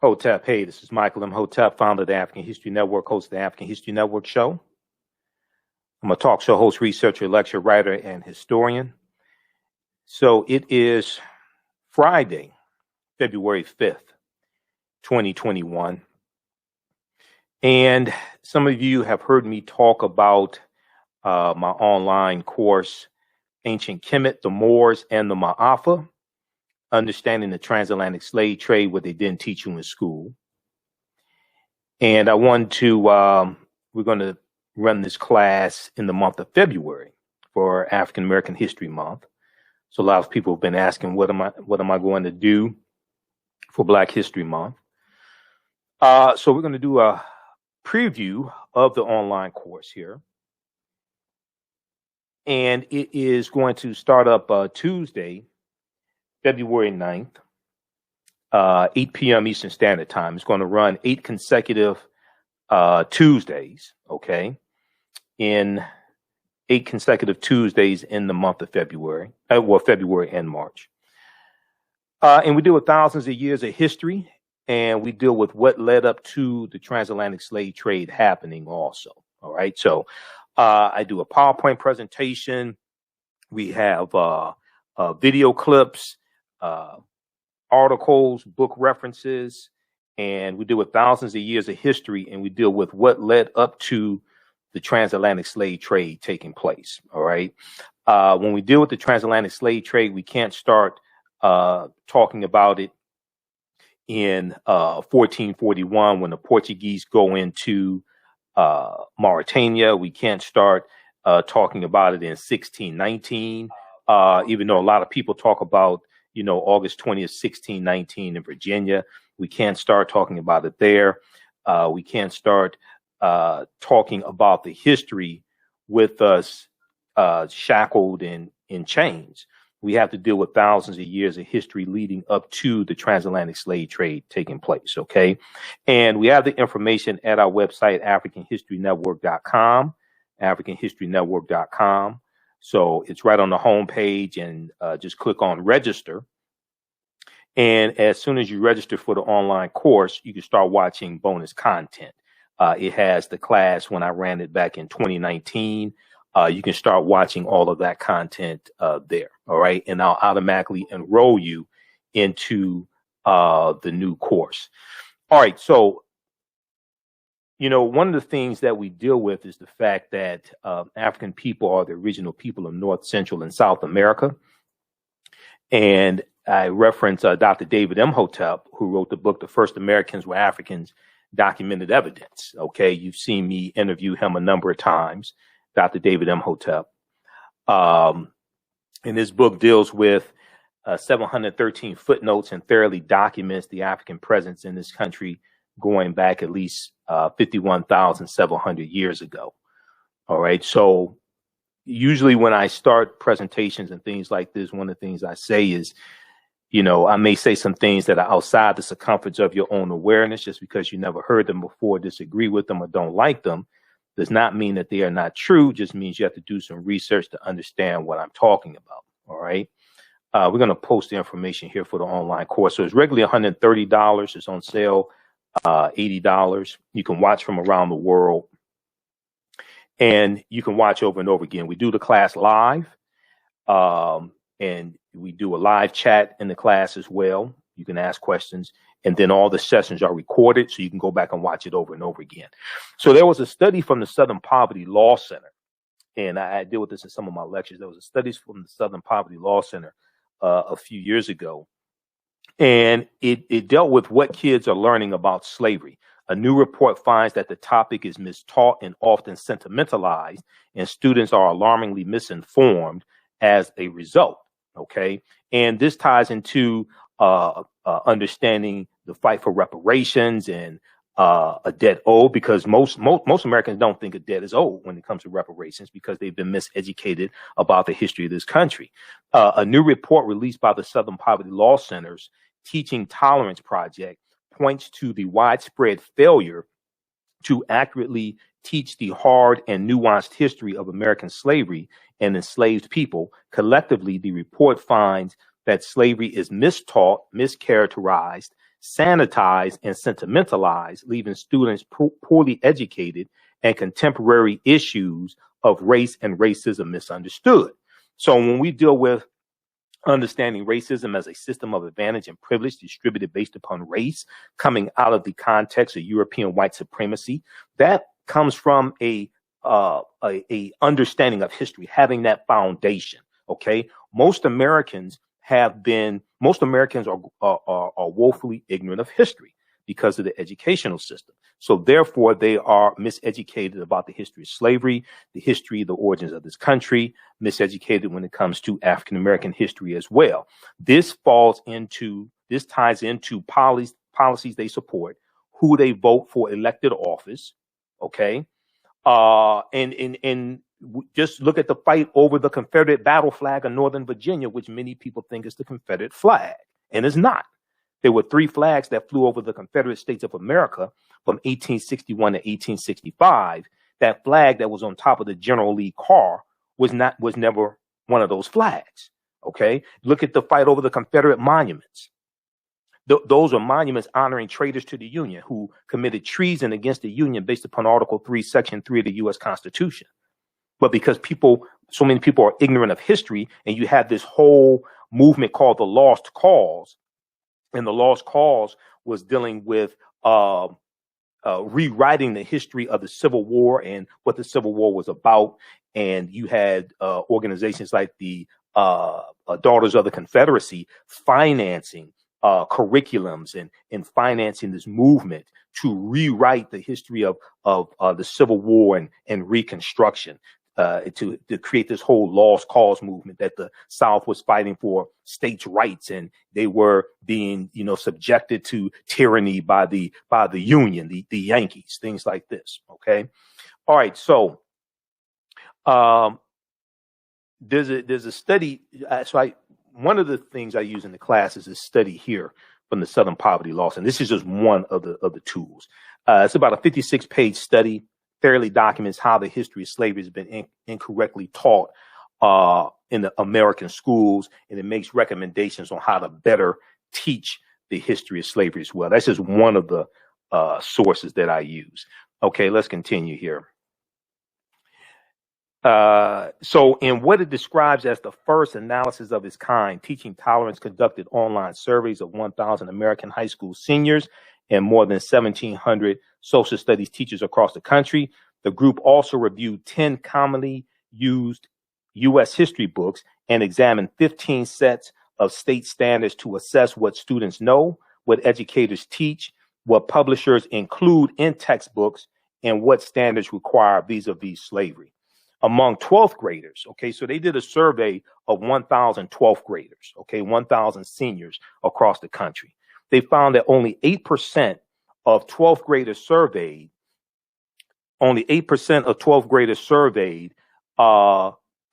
Hotep. Hey, this is Michael Imhotep, founder of the African History Network, host of the African History Network show. I'm a talk show host, researcher, lecturer, writer, and historian. So it is Friday, February 5th, 2021. And some of you have heard me talk about my online course, Ancient Kemet, the Moors, and the Maafa, Understanding the Transatlantic Slave Trade, what they didn't teach you in school. And I want to, we're going to run this class in the month of February for African American History Month. So a lot of people have been asking, what am I going to do for Black History Month? So we're going to do a preview of the online course here. And it is going to start up Tuesday, February 9th, 8 p.m. Eastern Standard Time. It's going to run 8 consecutive Tuesdays, okay, in 8 consecutive Tuesdays in the month of February, February and March. And we deal with thousands of years of history, and we deal with what led up to the transatlantic slave trade happening also, all right? So I do a PowerPoint presentation. We have video clips, articles, book references, and we deal with thousands of years of history, and we deal with what led up to the transatlantic slave trade taking place. All right. When we deal with the transatlantic slave trade, we can't start talking about it in 1441 when the Portuguese go into Mauritania. We can't start talking about it in 1619, even though a lot of people talk about, you know, August 20th, 1619 in Virginia. We can't start talking about it there. We can't start talking about the history with us shackled in chains. We have to deal with thousands of years of history leading up to the transatlantic slave trade taking place, okay? And we have the information at our website, AfricanHistoryNetwork.com, AfricanHistoryNetwork.com. So it's right on the home page, and just click on register. And as soon as you register for the online course, you can start watching bonus content. It has the class when I ran it back in 2019. You can start watching all of that content there. All right. And I'll automatically enroll you into the new course. All right. So, you know, one of the things that we deal with is the fact that African people are the original people of North, Central, and South America. And I reference Dr. David Imhotep, who wrote the book, The First Americans Were Africans, Documented Evidence. Okay, you've seen me interview him a number of times, Dr. David Imhotep. And this book deals with 713 footnotes and thoroughly documents the African presence in this country going back at least 51,700 years ago. All right, so usually when I start presentations and things like this, one of the things I say is, you know, I may say some things that are outside the circumference of your own awareness just because you never heard them before, disagree with them, or don't like them. Does not mean that they are not true, just means you have to do some research to understand what I'm talking about. All right. We're going to post the information here for the online course. So it's regularly $130. It's on sale, $80. You can watch from around the world, and you can watch over and over again. We do the class live, and we do a live chat in the class as well. You can ask questions, and then all the sessions are recorded, so you can go back and watch it over and over again. So there was a study from the Southern Poverty Law Center, and I deal with this in some of my lectures. There was a study from the Southern Poverty Law Center a few years ago, and it dealt with what kids are learning about slavery. A new report finds that the topic is mistaught and often sentimentalized, and students are alarmingly misinformed as a result. Okay, and this ties into understanding the fight for reparations and a debt owed, because most Americans don't think a debt is owed when it comes to reparations because they've been miseducated about the history of this country. A new report released by the Southern Poverty Law Center's Teaching Tolerance Project points to the widespread failure to accurately teach the hard and nuanced history of American slavery and enslaved people. Collectively, the report finds that slavery is mistaught, mischaracterized, sanitized and sentimentalized, leaving students poorly educated and contemporary issues of race and racism misunderstood. So when we deal with understanding racism as a system of advantage and privilege distributed based upon race, coming out of the context of European white supremacy, that comes from a understanding of history, having that foundation. Okay, most Americans are woefully ignorant of history because of the educational system. So therefore, they are miseducated about the history of slavery, the history, the origins of this country, miseducated when it comes to African American history as well. This ties into policies they support, who they vote for elected office. Okay, and just look at the fight over the Confederate battle flag of Northern Virginia, which many people think is the Confederate flag, and it's not. There were 3 flags that flew over the Confederate States of America from 1861 to 1865. That flag that was on top of the General Lee car was never one of those flags. Okay, look at the fight over the Confederate monuments. Those are monuments honoring traitors to the Union who committed treason against the Union based upon Article 3, Section 3 of the U.S. Constitution. But because so many people are ignorant of history, and you have this whole movement called the Lost Cause, and the Lost Cause was dealing with rewriting the history of the Civil War and what the Civil War was about. And you had organizations like the Daughters of the Confederacy financing curriculums and financing this movement to rewrite the history of the Civil War and Reconstruction. To create this whole lost cause movement that the South was fighting for states' rights, and they were being, subjected to tyranny by the Union, the Yankees, things like this. Okay, all right. So, there's a study. One of the things I use in the class is a study here from the Southern Poverty Law, and this is just one of the tools. It's about a 56-page study. Fairly documents how the history of slavery has been incorrectly taught in the American schools, and it makes recommendations on how to better teach the history of slavery as well. That's just one of the sources that I use. Okay, let's continue here. So in what it describes as the first analysis of its kind, Teaching Tolerance conducted online surveys of 1,000 American high school seniors and more than 1,700 social studies teachers across the country. The group also reviewed 10 commonly used U.S. history books and examined 15 sets of state standards to assess what students know, what educators teach, what publishers include in textbooks, and what standards require vis-a-vis slavery. Among 12th graders, okay, so they did a survey of 1,000 12th graders, okay, 1,000 seniors across the country. They found that only 8% of 12th graders surveyed,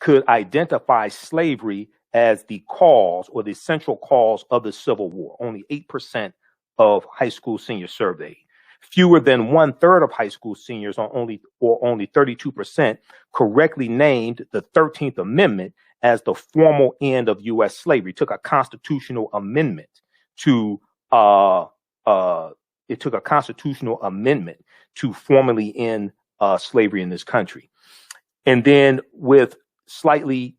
could identify slavery as the cause or the central cause of the Civil War. Only 8% of high school seniors surveyed. Fewer than 1/3 of high school seniors, only 32%, correctly named the 13th Amendment as the formal end of U.S. slavery. It took a constitutional amendment to formally end slavery in this country. And then with a slightly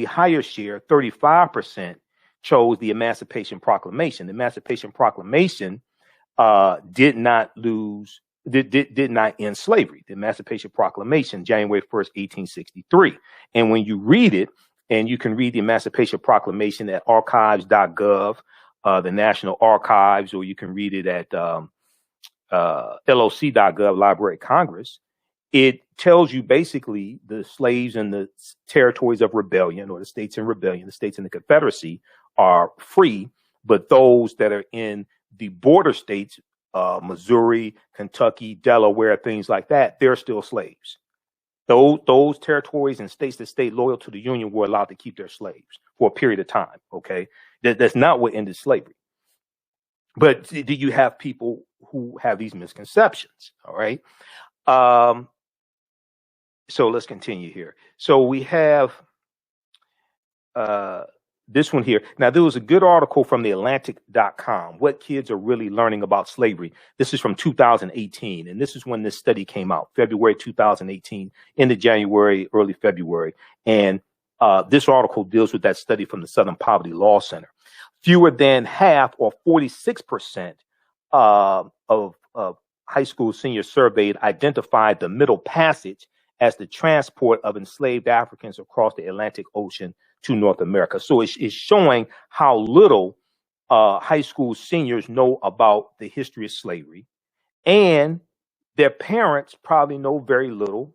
higher share, 35% chose the Emancipation Proclamation. The Emancipation Proclamation did not end slavery. The Emancipation Proclamation, January 1st, 1863. And when you read it, and you can read the Emancipation Proclamation at archives.gov, the National Archives, or you can read it at LOC.gov, Library of Congress. It tells you basically the slaves in the territories of rebellion, or the states in rebellion, the states in the Confederacy, are free, but those that are in the border states, Missouri, Kentucky, Delaware, things like that, they're still slaves. Those territories and states that stayed loyal to the Union were allowed to keep their slaves for a period of time. Okay, that's not what ended slavery. But do you have people who have these misconceptions? All right. So let's continue here. So we have this one here. Now, there was a good article from the Atlantic.com, What Kids Are Really Learning About Slavery. This is from 2018, and this is when this study came out, February 2018, into January, early February. And this article deals with that study from the Southern Poverty Law Center. Fewer than half, or 46%, of high school seniors surveyed identified the Middle Passage as the transport of enslaved Africans across the Atlantic Ocean to North America. So it's showing how little high school seniors know about the history of slavery, and their parents probably know very little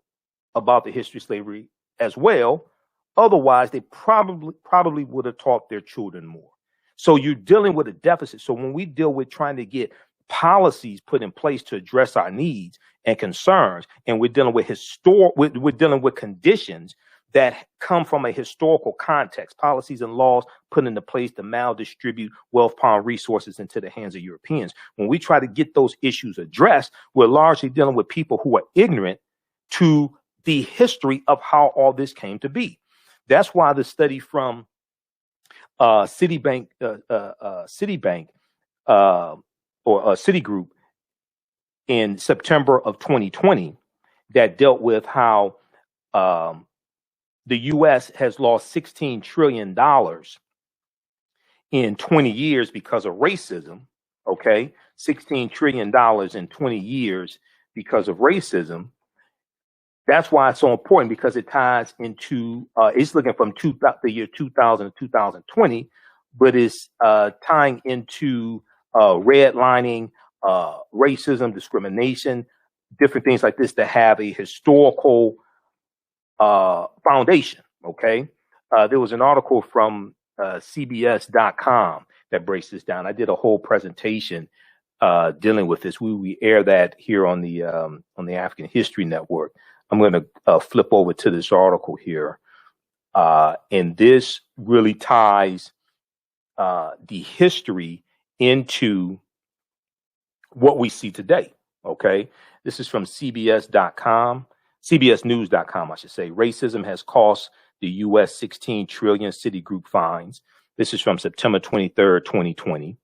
about the history of slavery as well. Otherwise, they probably would have taught their children more. So you're dealing with a deficit. So when we deal with trying to get policies put in place to address our needs and concerns, and we're dealing with we're dealing with conditions that come from a historical context, policies and laws put into place to maldistribute wealth, power, and resources into the hands of Europeans. When we try to get those issues addressed, we're largely dealing with people who are ignorant to the history of how all this came to be. That's why the study from Citigroup in September of 2020 that dealt with how the U.S. has lost $16 trillion in 20 years because of racism. Okay, $16 trillion in 20 years because of racism. That's why it's so important, because it ties into, it's looking from the year 2000 to 2020, but it's tying into redlining, racism, discrimination, different things like this that have a historical foundation. Okay. There was an article from CBS.com that breaks this down. I did a whole presentation dealing with this. We air that here on the African History Network. I'm going to flip over to this article here. And this really ties the history into what we see today. Okay. This is from CBS.com, CBSnews.com, I should say. Racism has cost the U.S. 16 trillion, Citigroup fines. This is from September 23rd, 2020.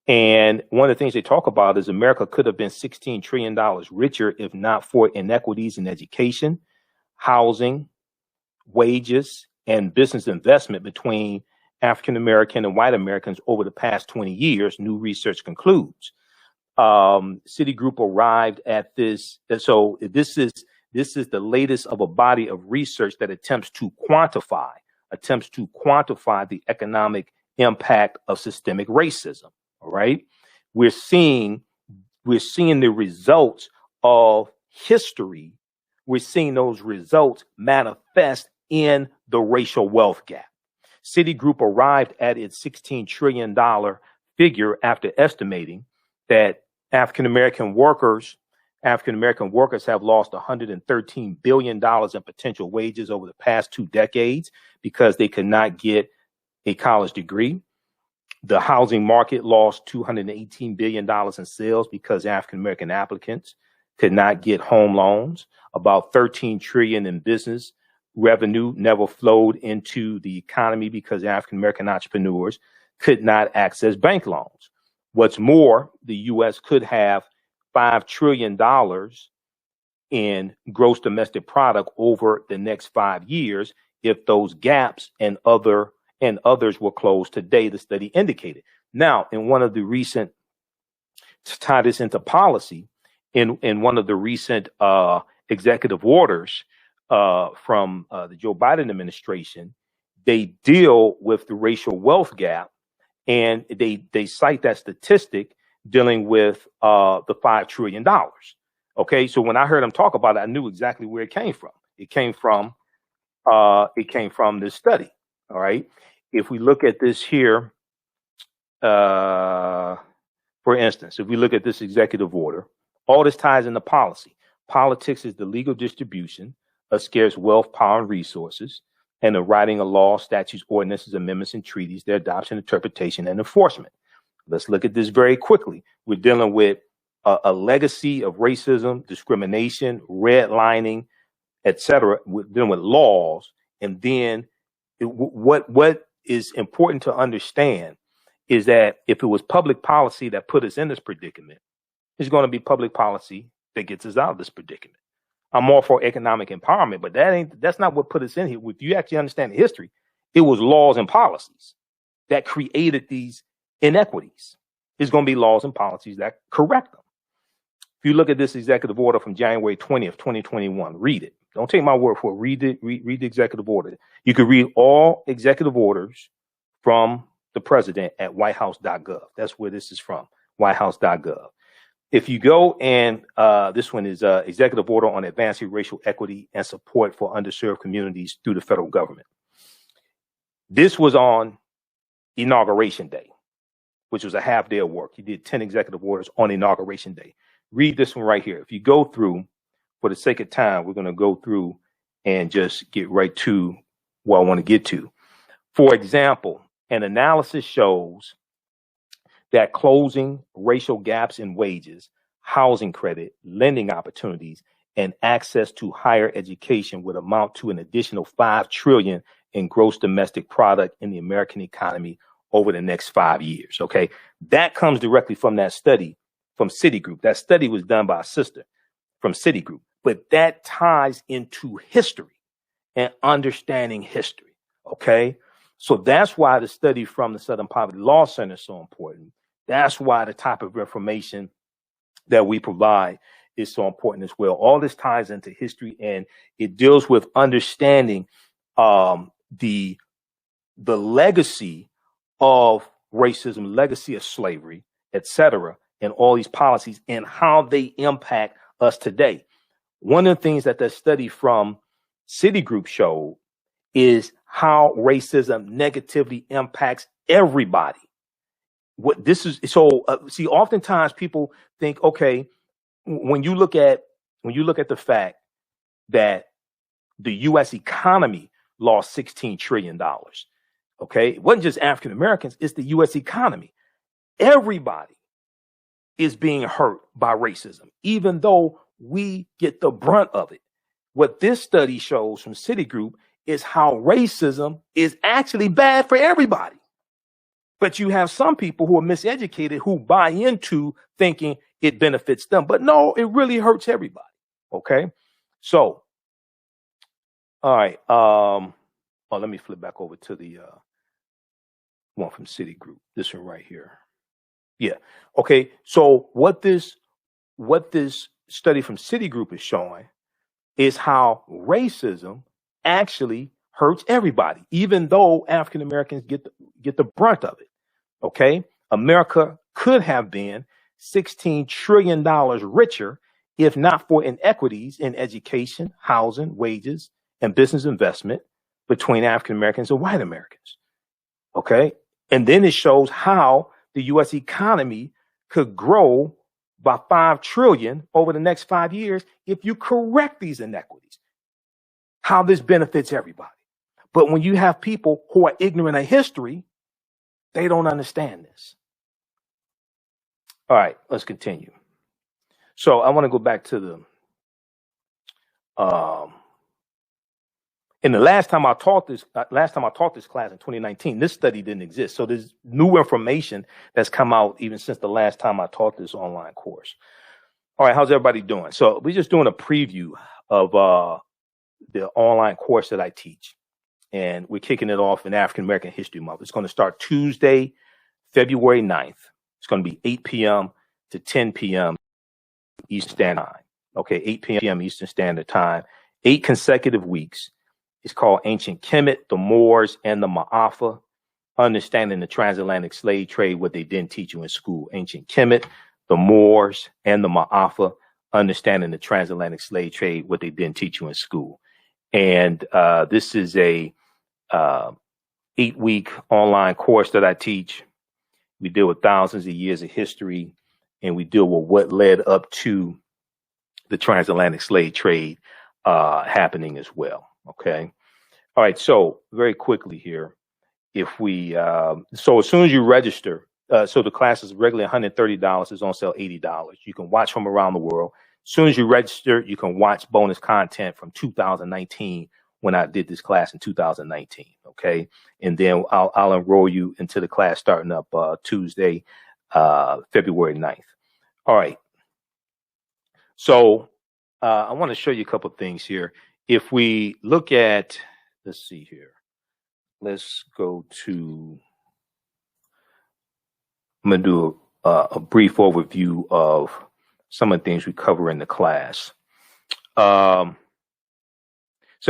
And one of the things they talk about is America could have been $16 trillion richer if not for inequities in education, housing, wages, and business investment between African American and white Americans over the past 20 years, new research concludes. Citigroup arrived at this. So this is the latest of a body of research that attempts to quantify the economic impact of systemic racism. All right. We're seeing the results of history. We're seeing those results manifest in the racial wealth gap. Citigroup arrived at its $16 trillion figure after estimating that African American workers have lost $113 billion in potential wages over the past 2 decades because they could not get a college degree. The housing market lost $218 billion in sales because African American applicants could not get home loans. About $13 trillion in business revenue never flowed into the economy because African American entrepreneurs could not access bank loans. What's more, the U.S. could have $5 trillion in gross domestic product over the next 5 years if those gaps and others were closed today, the study indicated. Now, in one of the recent, to tie this into policy, in one of the recent executive orders from the Joe Biden administration, they deal with the racial wealth gap, and they cite that statistic dealing with the $5 trillion. Okay, so when I heard him talk about it, I knew exactly where it came from. It came from this study. All right. If we look at this here, for instance, if we look at this executive order, all this ties into policy. Politics is the legal distribution of scarce wealth, power, and resources, and the writing of laws, statutes, ordinances, amendments, and treaties, their adoption, interpretation, and enforcement. Let's look at this very quickly. We're dealing with a legacy of racism, discrimination, redlining, etc. We're dealing with laws, and then what is important to understand is that if it was public policy that put us in this predicament, it's going to be public policy that gets us out of this predicament. I'm all for economic empowerment, but that's not what put us in here. If you actually understand the history, it was laws and policies that created these inequities. It's going to be laws and policies that correct them. If you look at this executive order from January 20th, 2021, read it. Don't take my word for it. Read the executive order. You can read all executive orders from the president at whitehouse.gov. That's where this is from, whitehouse.gov. If you go and this one is executive order on advancing racial equity and support for underserved communities through the federal government. This was on Inauguration Day, which was a half day of work. He did 10 executive orders on Inauguration Day. Read this one right here. If you go through, for the sake of time, we're going to go through and just get right to what I want to get to. For example, an analysis shows that closing racial gaps in wages, housing credit, lending opportunities, and access to higher education would amount to an additional $5 trillion in gross domestic product in the American economy over the next 5 years. Okay, that comes directly from that study from Citigroup. That study was done by a sister from Citigroup, but that ties into history and understanding history. Okay, so that's why the study from the Southern Poverty Law Center is so important. That's why the type of information that we provide is so important as well. All this ties into history, and it deals with understanding the legacy of racism, legacy of slavery, etc., and all these policies and how they impact us today. One of the things that the study from Citigroup showed is how racism negatively impacts everybody. What this is, so see, oftentimes people think, okay, when you look at the fact that the U.S. economy lost $16 trillion, okay, it wasn't just African Americans, it's the U.S. economy. Everybody is being hurt by racism, even though we get the brunt of it. What this study shows from Citigroup is how racism is actually bad for everybody. But you have some people who are miseducated who buy into thinking it benefits them. But no, it really hurts everybody. Okay. So, all right. Let me flip back over to the one from Citigroup. This one right here. Yeah. Okay. So what this study from Citigroup is showing is how racism actually hurts everybody, even though African Americans get the brunt of it. Okay, America could have been $16 trillion richer if not for inequities in education, housing, wages, and business investment between African Americans and white Americans. Okay, and then it shows how the U.S. economy could grow by $5 trillion over the next 5 years if you correct these inequities. How this benefits everybody. But when you have people who are ignorant of history, they don't understand this. All right, let's continue. So I want to go back to the and the last time I taught this class in 2019, this study didn't exist. So there's new information that's come out even since the last time I taught this online course. All right, how's everybody doing? So we're just doing a preview of the online course that I teach. And we're kicking it off in African American History Month. It's going to start Tuesday, February 9th. It's going to be 8 p.m. to 10 p.m. Eastern Standard Time. Okay, 8 p.m. Eastern Standard Time. 8 consecutive weeks. It's called Ancient Kemet, the Moors, and the Maafa. Understanding the Transatlantic Slave Trade, what they didn't teach you in school. Ancient Kemet, the Moors, and the Maafa. Understanding the Transatlantic Slave Trade, what they didn't teach you in school. And this is a 8-week online course that I teach. We deal with thousands of years of history, and we deal with what led up to the transatlantic slave trade happening as well. Okay. All right. So very quickly here, if we so as soon as you register, so the class is regularly $130. It's on sale $80. You can watch from around the world. As soon as you register, you can watch bonus content from 2019 when I did this class in 2019. Okay. And then I'll enroll you into the class starting up Tuesday, February 9th. All right. So I want to show you a couple of things here. If we look at, let's see here. Let's go to, I'm going to do a brief overview of some of the things we cover in the class. So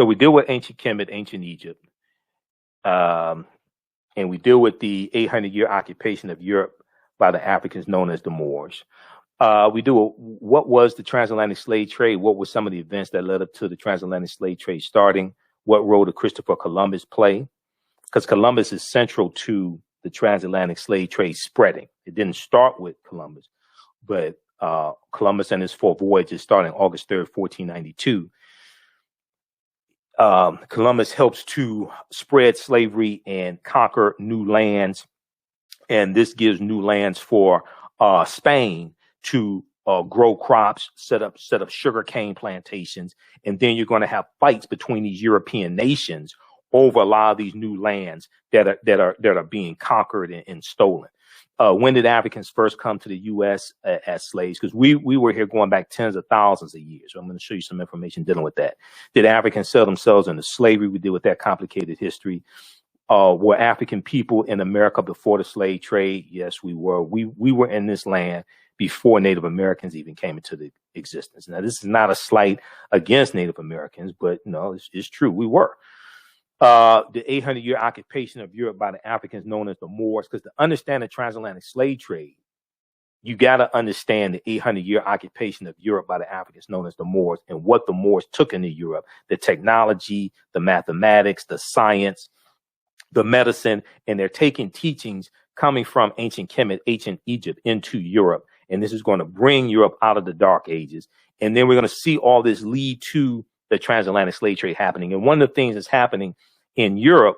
we deal with ancient Kemet, ancient Egypt, and we deal with the 800-year occupation of Europe by the Africans known as the Moors. We do what was the transatlantic slave trade? What were some of the events that led up to the transatlantic slave trade starting? What role did Christopher Columbus play? Because Columbus is central to the transatlantic slave trade spreading. It didn't start with Columbus, but Columbus and his 4 voyages starting August 3rd, 1492. Columbus helps to spread slavery and conquer new lands. And this gives new lands for Spain to grow crops, set up sugarcane plantations. And then you're going to have fights between these European nations over a lot of these new lands that are being conquered and stolen. When did Africans first come to the U.S. as slaves? Because we were here going back tens of thousands of years. So I'm going to show you some information dealing with that. Did Africans sell themselves into slavery? We deal with that complicated history. Were African people in America before the slave trade? Yes, we were. We were in this land before Native Americans even came into the existence. Now, this is not a slight against Native Americans, but no, it's true. We were. The 800-year occupation of Europe by the Africans known as the Moors, because to understand the transatlantic slave trade, you got to understand the 800-year occupation of Europe by the Africans known as the Moors and what the Moors took into Europe, the technology, the mathematics, the science, the medicine, and they're taking teachings coming from ancient Kemet, ancient Egypt into Europe. And this is going to bring Europe out of the Dark Ages. And then we're going to see all this lead to the transatlantic slave trade happening. And one of the things that's happening in Europe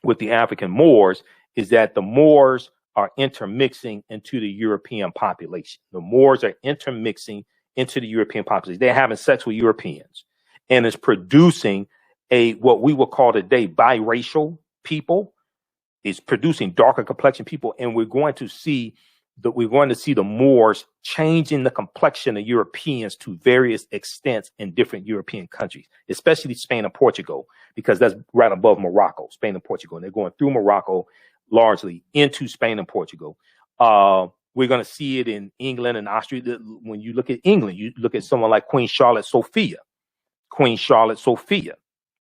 with the African Moors is that the Moors are intermixing into the European population. The Moors are intermixing into the European population. They're having sex with Europeans, and it's producing what we would call today biracial people. It's producing darker complexion people, and we're going to see the Moors changing the complexion of Europeans to various extents in different European countries, especially Spain and Portugal, because that's right above Morocco, Spain and Portugal. And they're going through Morocco largely into Spain and Portugal. We're going to see it in England and Austria. When you look at England, you look at someone like Queen Charlotte Sophia,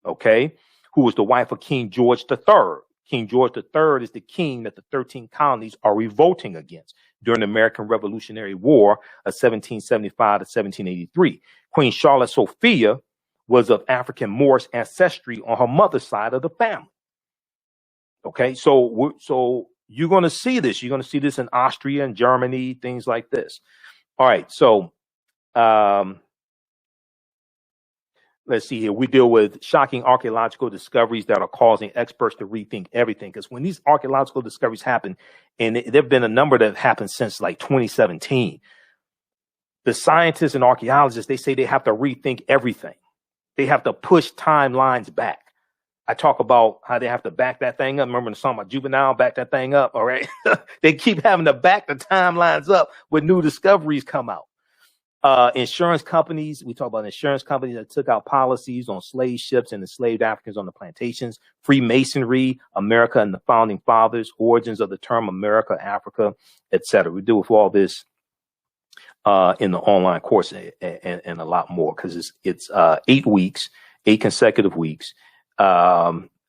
okay, who was the wife of King George III. King George III is the king that the 13 colonies are revolting against during the American Revolutionary War of 1775 to 1783. Queen Charlotte Sophia was of African Moorish ancestry on her mother's side of the family. Okay, so you're going to see this. You're going to see this in Austria and Germany, things like this. All right, so let's see here. We deal with shocking archaeological discoveries that are causing experts to rethink everything. Because when these archaeological discoveries happen, and there have been a number that have happened since like 2017, the scientists and archaeologists, they say they have to rethink everything. They have to push timelines back. I talk about how they have to back that thing up. Remember the song about Juvenile, back that thing up. All right. They keep having to back the timelines up when new discoveries come out. Insurance companies, we talk about insurance companies that took out policies on slave ships and enslaved Africans on the plantations, Freemasonry, America and the founding fathers, origins of the term America, Africa, etc. We deal with all this in the online course and a lot more, because it's 8 weeks, 8 consecutive weeks.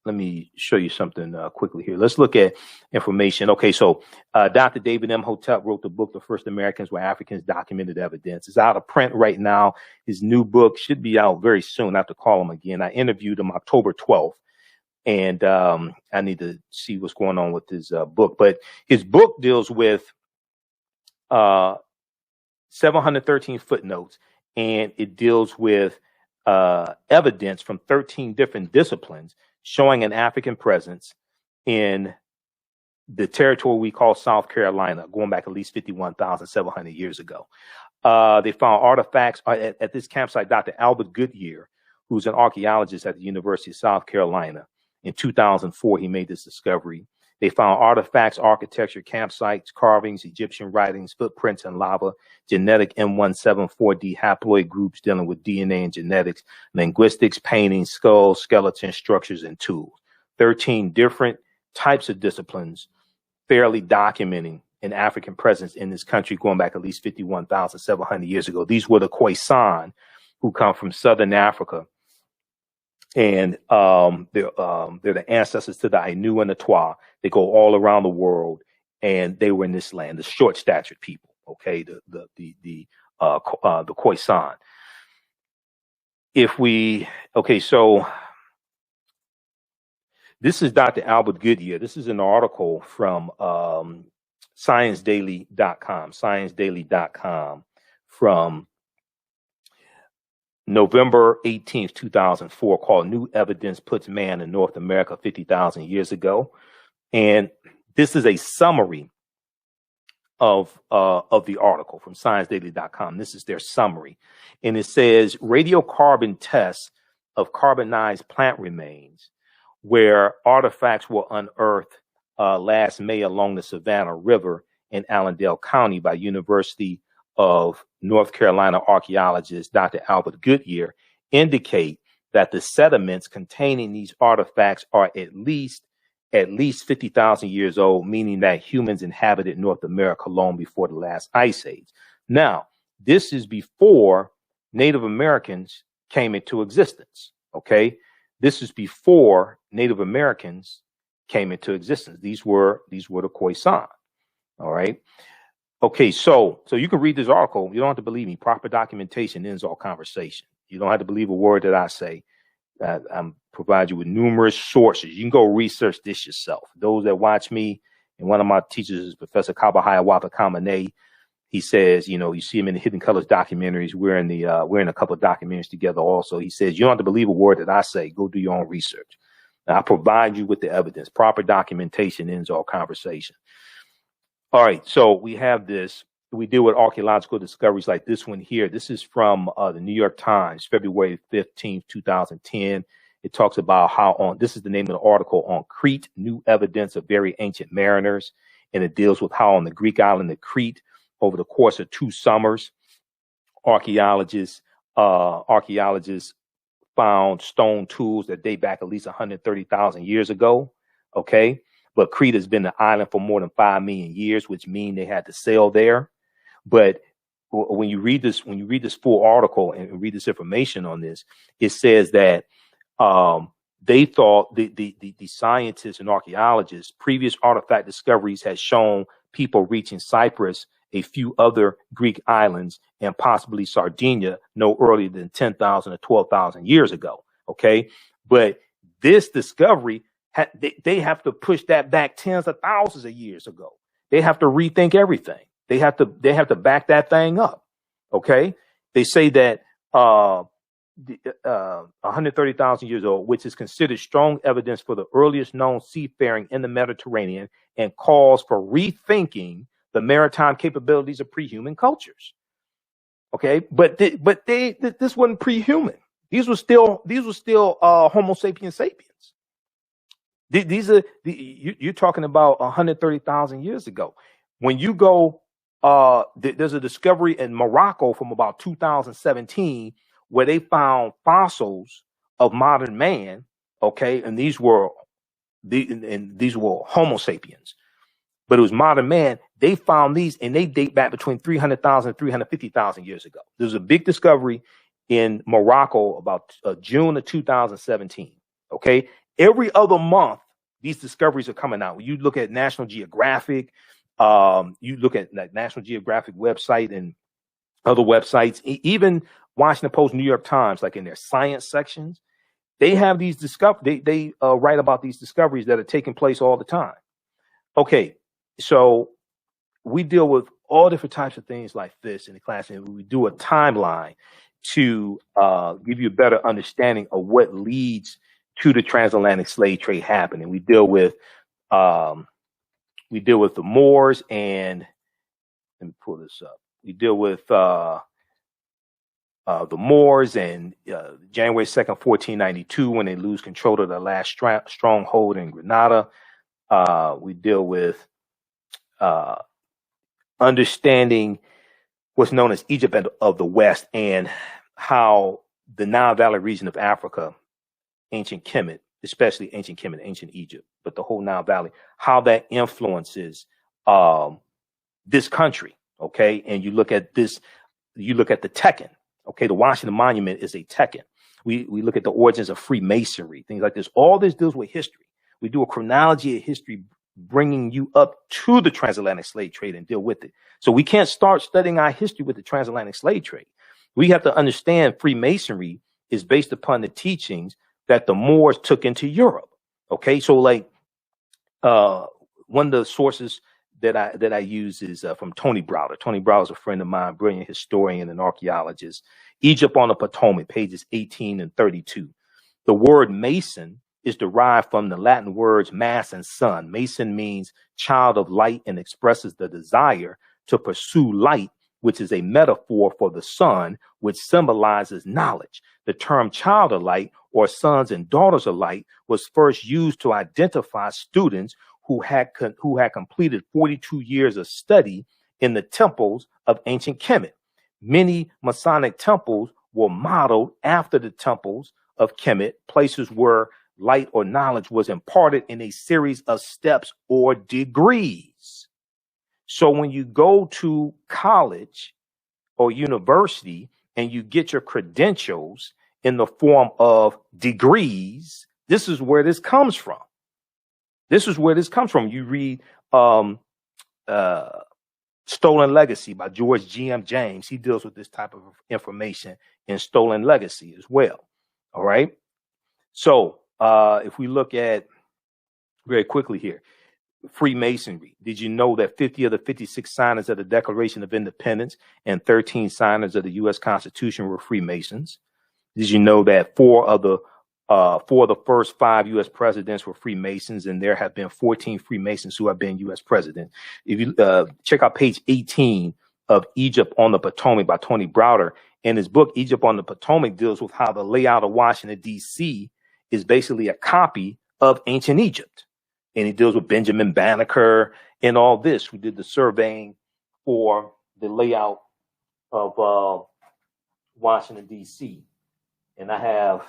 Let me show you something quickly here. Let's look at information. Okay, so Dr. David Imhotep wrote the book, The First Americans Were Africans, Documented Evidence. It's out of print right now. His new book should be out very soon. I have to call him again. I interviewed him October 12th, and I need to see what's going on with his book. But his book deals with 713 footnotes, and it deals with evidence from 13 different disciplines showing an African presence in the territory we call South Carolina, going back at least 51,700 years ago. They found artifacts at this campsite. Dr. Albert Goodyear, who's an archaeologist at the University of South Carolina. In 2004, he made this discovery. They found artifacts, architecture, campsites, carvings, Egyptian writings, footprints in lava, genetic M174D haploid groups dealing with DNA and genetics, linguistics, paintings, skulls, skeletons, structures, and tools. 13 different types of disciplines fairly documenting an African presence in this country going back at least 51,700 years ago. These were the Khoisan, who come from Southern Africa. And they're the ancestors to the Ainu and the Twa. They go all around the world, and they were in this land, the short-statured people. Okay, the Khoisan. So this is Dr. Albert Goodyear. This is an article from ScienceDaily.com from November 18th, 2004, called New Evidence Puts Man in North America 50,000 Years Ago. And this is a summary of the article from ScienceDaily.com. This is their summary. And it says radiocarbon tests of carbonized plant remains, where artifacts were unearthed last May along the Savannah River in Allendale County by University of North Carolina archaeologist Dr. Albert Goodyear, indicate that the sediments containing these artifacts are at least 50,000 years old, meaning that humans inhabited North America long before the last ice age. Now, this is before Native Americans came into existence. Okay, this is before Native Americans came into existence. These were the Khoisan. All right. Okay, so you can read this article. You don't have to believe me. Proper documentation ends all conversation. You don't have to believe a word that I say. I'm provide you with numerous sources. You can go research this yourself. Those that watch me, and one of my teachers is Professor Kabahaya Kamane. He says, you see him in the Hidden Colors documentaries. We're in a couple of documentaries together also. He says, you don't have to believe a word that I say. Go do your own research. Now, I provide you with the evidence. Proper documentation ends all conversation. All right, so we have this. We deal with archaeological discoveries like this one here. This is from the New York Times, February 15th, 2010. It talks about this is the name of the article, on Crete, new evidence of very ancient mariners. And it deals with how on the Greek island of Crete, over the course of 2 summers, archaeologists found stone tools that date back at least 130,000 years ago. Okay. But Crete has been an island for more than 5 million years, which means they had to sail there. But when you read this full article and read this information on this, it says that they thought the scientists and archaeologists, previous artifact discoveries had shown people reaching Cyprus, a few other Greek islands, and possibly Sardinia no earlier than 10,000 or 12,000 years ago. Okay, but this discovery, they have to push that back tens of thousands of years ago. They have to rethink everything. They have to back that thing up. Okay. They say that 130,000 years old, which is considered strong evidence for the earliest known seafaring in the Mediterranean, and calls for rethinking the maritime capabilities of pre-human cultures. Okay. But this wasn't pre-human. These were still Homo sapiens sapiens. You're talking about 130,000 years ago. When you go, there's a discovery in Morocco from about 2017 where they found fossils of modern man. Okay, and these were Homo sapiens, but it was modern man. They found these, and they date back between 300,000 and 350,000 years ago. There was a big discovery in Morocco about June of 2017. Okay. Every other month, these discoveries are coming out. When you look at National Geographic, you look at like National Geographic website and other websites, even Washington Post, New York Times, like in their science sections, they have these they write about these discoveries that are taking place all the time. Okay, so we deal with all different types of things like this in the class, and we do a timeline to give you a better understanding of what leads to the transatlantic slave trade happening. We deal with the Moors, and let me pull this up. We deal with the Moors, and January 2nd, 1492, when they lose control of the last stronghold in Granada. We deal with understanding what's known as Egypt of the West, and how the Nile Valley region of Africa, ancient Kemet, especially ancient Kemet, ancient Egypt, but the whole Nile Valley, how that influences this country. Okay, and you look at this, you look at the Tekken. Okay, the Washington Monument is a Tekken. We look at the origins of Freemasonry, things like this. All this deals with history. We do a chronology of history, bringing you up to the transatlantic slave trade and deal with it. So we can't start studying our history with the transatlantic slave trade. We have to understand Freemasonry is based upon the teachings that the Moors took into Europe. Okay, so like one of the sources that I use is from Tony Browder. Tony Browder is a friend of mine, brilliant historian and archaeologist. Egypt on the Potomac, pages 18 and 32. The word Mason is derived from the Latin words mass and sun. Mason means child of light and expresses the desire to pursue light, which is a metaphor for the sun, which symbolizes knowledge. The term child of light, or sons and daughters of light, was first used to identify students who had completed 42 years of study in the temples of ancient Kemet. Many Masonic temples were modeled after the temples of Kemet, places where light or knowledge was imparted in a series of steps or degrees. So when you go to college or university and you get your credentials in the form of degrees, this is where this comes from. This is where this comes from. You read Stolen Legacy by George G.M. James. He deals with this type of information in Stolen Legacy as well. All right. So if we look at very quickly here, Freemasonry. Did you know that 50 of the 56 signers of the Declaration of Independence and 13 signers of the U.S. Constitution were Freemasons? Did you know that four of the first 5 U.S. presidents were Freemasons, and there have been 14 Freemasons who have been U.S. president? If you check out page 18 of Egypt on the Potomac by Tony Browder, in his book, Egypt on the Potomac deals with how the layout of Washington, D.C. is basically a copy of ancient Egypt. And he deals with Benjamin Banneker and all this. We did the surveying for the layout of Washington, D.C. And I have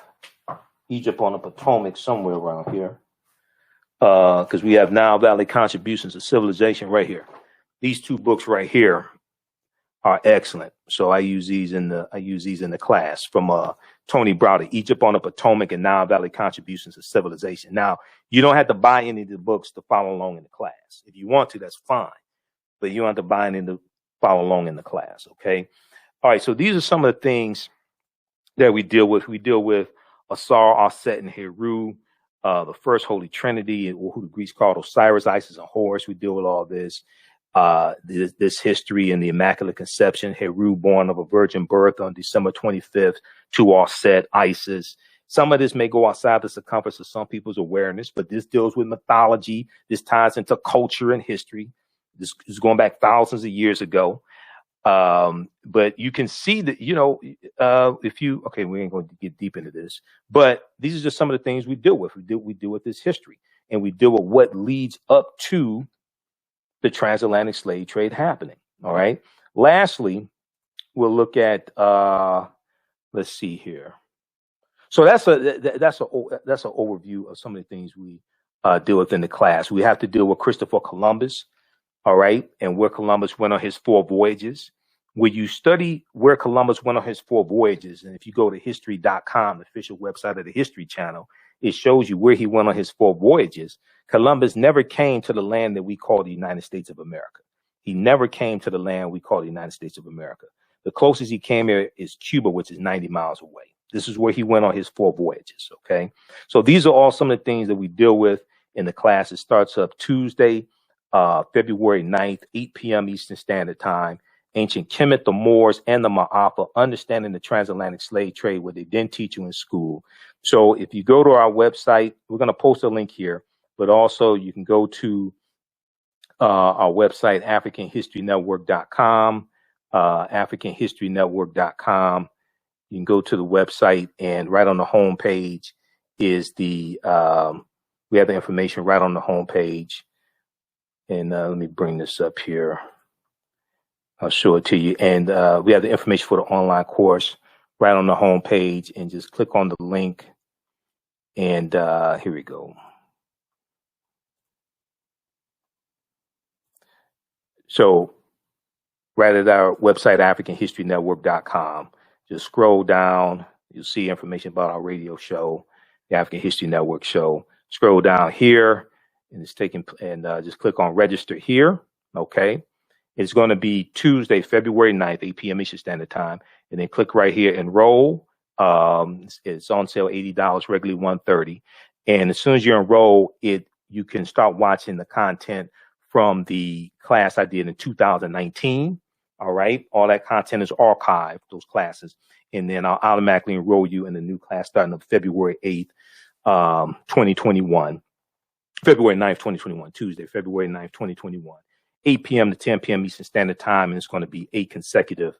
Egypt on the Potomac somewhere around here, because we have Nile Valley Contributions to Civilization right here. These 2 books right here are excellent. So I use these in the class from Tony Browder, Egypt on the Potomac and Nile Valley Contributions to Civilization. Now, you don't have to buy any of the books to follow along in the class. If you want to, that's fine, but you don't have to buy any to follow along in the class. Okay. All right. So these are some of the things that we deal with. We deal with Asar, Aset, and Heru, the first Holy Trinity, who the Greeks called Osiris, Isis, and Horus. We deal with all this. This history and the Immaculate Conception, Heru born of a virgin birth on December 25th to Aset, Isis. Some of this may go outside the circumference of some people's awareness, but this deals with mythology. This ties into culture and history. This is going back thousands of years ago. But you can see that, okay, we ain't going to get deep into this, but these are just some of the things we deal with. We deal with this history, and we deal with what leads up to the transatlantic slave trade happening. All right. Lastly, we'll look at, let's see here. So that's an overview of some of the things we deal with in the class. We have to deal with Christopher Columbus. All right. And where Columbus went on his 4 voyages. When you study where Columbus went on his 4 voyages, and if you go to history.com, the official website of the History Channel, it shows you where he went on his 4 voyages. Columbus never came to the land that we call the United States of America. He never came to the land we call the United States of America. The closest he came here is Cuba, which is 90 miles away. This is where he went on his 4 voyages. Okay. So these are all some of the things that we deal with in the class. It starts up Tuesday, February 9th, 8 p.m. Eastern Standard Time. Ancient Kemet, the Moors, and the Maafa, understanding the transatlantic slave trade, what they didn't teach you in school. So if you go to our website, we're going to post a link here, but also you can go to our website, AfricanHistoryNetwork.com, AfricanHistoryNetwork.com, You can go to the website, and right on the home page is the we have the information right on the home page. And let me bring this up here. I'll show it to you. And we have the information for the online course right on the home page, and just click on the link. And here we go. So right at our website, AfricanHistoryNetwork.com, just scroll down. You'll see information about our radio show, the African History Network show. Scroll down here, and it's taking, and just click on register here. Okay. It's going to be Tuesday, February 9th, 8 p.m. Eastern Standard Time. And then click right here, enroll. It's on sale $80, regularly $130. And as soon as you enroll, you can start watching the content from the class I did in 2019. All right. All that content is archived, those classes. And then I'll automatically enroll you in the new class starting on February 8th, 2021. February 9th, 2021, Tuesday, February 9th, 2021. 8 p.m. to 10 p.m. Eastern Standard Time, and it's going to be 8 consecutive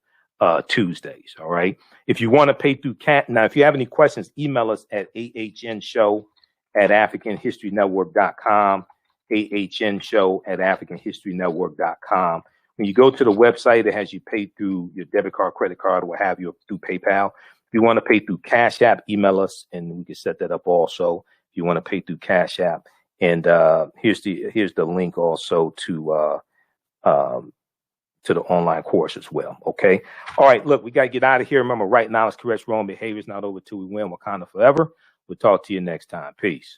Tuesdays. All right. If you want to pay through now, if you have any questions, email us at ahnshow@AfricanHistoryNetwork.com, ahnshow@AfricanHistoryNetwork.com. When you go to the website, it has you pay through your debit card, credit card, or what have you, through PayPal. If you want to pay through Cash App, email us, and we can set that up also. If you want to pay through Cash App, and here's the link also to the online course as well. Okay. All right. Look, we got to get out of here. Remember, right now it's correct wrong behaviors, not over till we win. Wakanda forever. We'll talk to you next time. Peace.